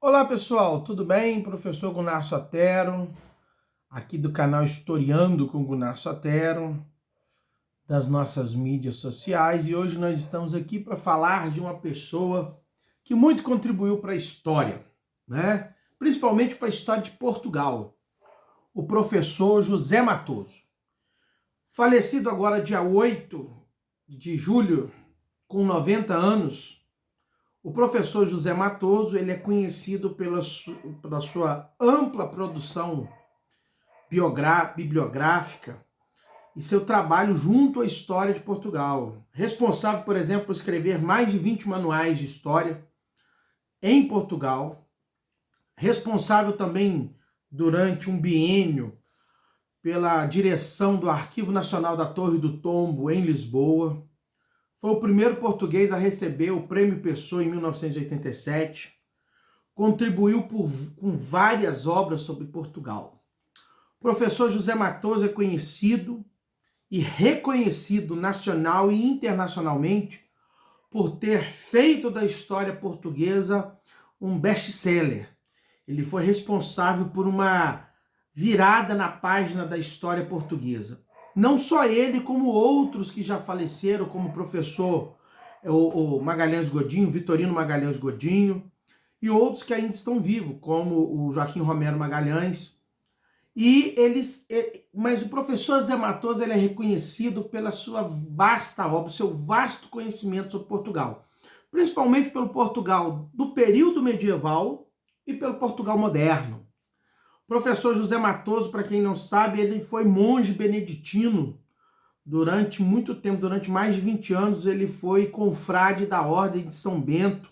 Olá pessoal, tudo bem? Professor Gunnar Sotero, aqui do canal Historiando com Gunnar Sotero, das nossas mídias sociais, e hoje nós estamos aqui para falar de uma pessoa que muito contribuiu para a história, né? Principalmente para a história de Portugal, o professor José Matoso. Falecido agora dia 8 de julho, com 90 anos, o professor José Matoso ele é conhecido pela sua ampla produção bibliográfica e seu trabalho junto à história de Portugal. Responsável, por exemplo, por escrever mais de 20 manuais de história em Portugal. Responsável também, durante um biênio, pela direção do Arquivo Nacional da Torre do Tombo, em Lisboa. Foi o primeiro português a receber o Prêmio Pessoa em 1987. Contribuiu com várias obras sobre Portugal. O professor José Matoso é conhecido e reconhecido nacional e internacionalmente por ter feito da história portuguesa um best-seller. Ele foi responsável por uma virada na página da história portuguesa. Não só ele, como outros que já faleceram, como o professor o Magalhães Godinho, Vitorino Magalhães Godinho, e outros que ainda estão vivos, como o Joaquim Romero Magalhães. Mas o professor José Matoso ele é reconhecido pela sua vasta obra, seu vasto conhecimento sobre Portugal, principalmente pelo Portugal do período medieval e pelo Portugal moderno. O professor José Matoso, para quem não sabe, ele foi monge beneditino durante muito tempo, durante mais de 20 anos, ele foi confrade da Ordem de São Bento.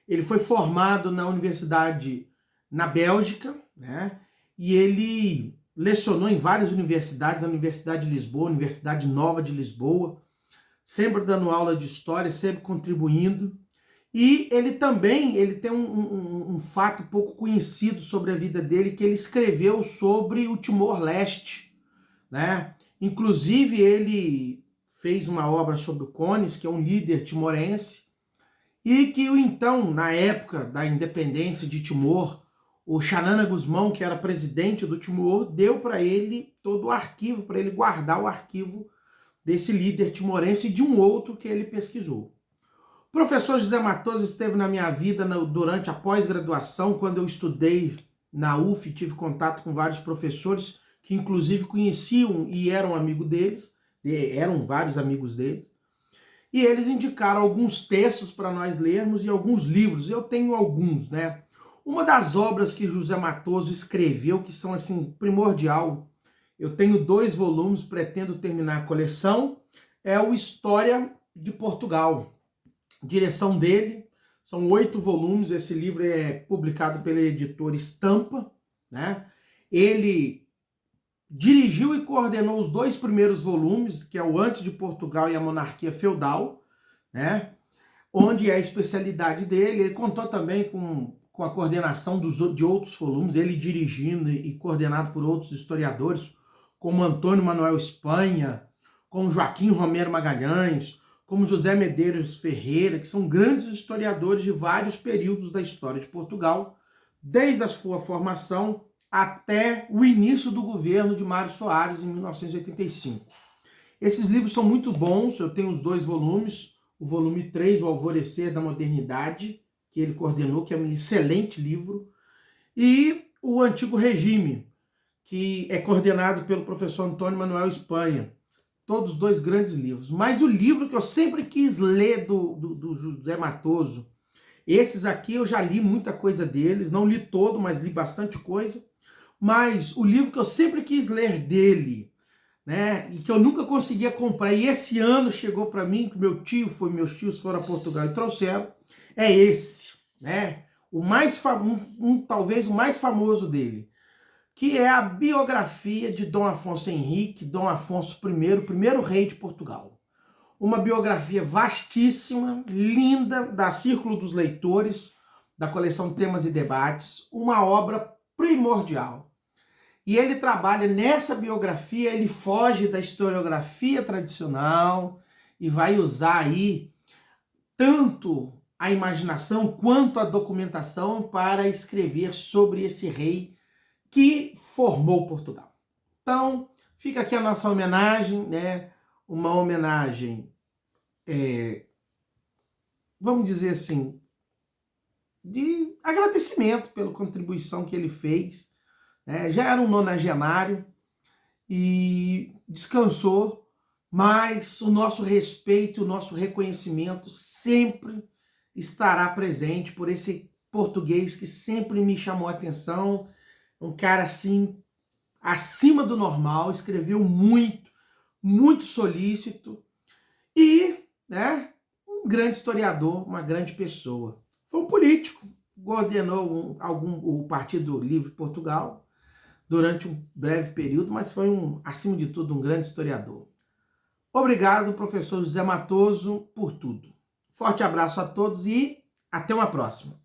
Ele foi formado na universidade na Bélgica, né? E ele lecionou em várias universidades, a Universidade de Lisboa, a Universidade Nova de Lisboa, sempre dando aula de história, sempre contribuindo. E ele também tem um fato pouco conhecido sobre a vida dele, que ele escreveu sobre o Timor-Leste, né? Inclusive, ele fez uma obra sobre o Cones, que é um líder timorense, e que então, na época da independência de Timor, o Xanana Gusmão, que era presidente do Timor, deu para ele todo o arquivo, para ele guardar o arquivo desse líder timorense e de um outro que ele pesquisou. O professor José Matoso esteve na minha vida durante a pós-graduação, quando eu estudei na UF, tive contato com vários professores que inclusive conheciam e eram amigos deles, eram vários amigos deles, e eles indicaram alguns textos para nós lermos e alguns livros. Eu tenho alguns, né? Uma das obras que José Matoso escreveu, que são assim, primordial, eu tenho 2 volumes, pretendo terminar a coleção, é o História de Portugal. Direção dele, são 8 volumes, esse livro é publicado pela editora Estampa, né? Ele dirigiu e coordenou os 2 primeiros volumes, que é o Antes de Portugal e a Monarquia Feudal, né? Onde é a especialidade dele. Ele contou também com a coordenação de outros volumes, ele dirigindo e coordenado por outros historiadores, como Antônio Manuel Espanha, como Joaquim Romero Magalhães, como José Medeiros Ferreira, que são grandes historiadores de vários períodos da história de Portugal, desde a sua formação até o início do governo de Mário Soares, em 1985. Esses livros são muito bons, eu tenho os 2 volumes, o volume 3, O Alvorecer da Modernidade, que ele coordenou, que é um excelente livro, e o Antigo Regime, que é coordenado pelo professor Antônio Manuel Espanha. Todos 2 grandes livros. Mas o livro que eu sempre quis ler do José Matoso, esses aqui eu já li muita coisa deles, não li todo, mas li bastante coisa. Mas o livro que eu sempre quis ler dele, né, e que eu nunca conseguia comprar, e esse ano chegou para mim, que meus tios foram a Portugal e trouxeram, é esse, né? Talvez o mais famoso dele, que é a biografia de Dom Afonso Henrique, Dom Afonso I, o primeiro rei de Portugal. Uma biografia vastíssima, linda, da Círculo dos Leitores, da coleção Temas e Debates, uma obra primordial. E ele trabalha nessa biografia, ele foge da historiografia tradicional e vai usar aí tanto a imaginação quanto a documentação para escrever sobre esse rei que formou Portugal. Então, fica aqui a nossa homenagem, né? Uma homenagem, vamos dizer assim, de agradecimento pela contribuição que ele fez. Né? Já era um nonagenário e descansou, mas o nosso respeito, o nosso reconhecimento sempre estará presente por esse português que sempre me chamou a atenção, um cara assim, acima do normal, escreveu muito, muito solícito e, né, um grande historiador, uma grande pessoa. Foi um político, coordenou o Partido Livre de Portugal durante um breve período, mas foi, acima de tudo, um grande historiador. Obrigado, professor José Matoso, por tudo. Forte abraço a todos e até uma próxima.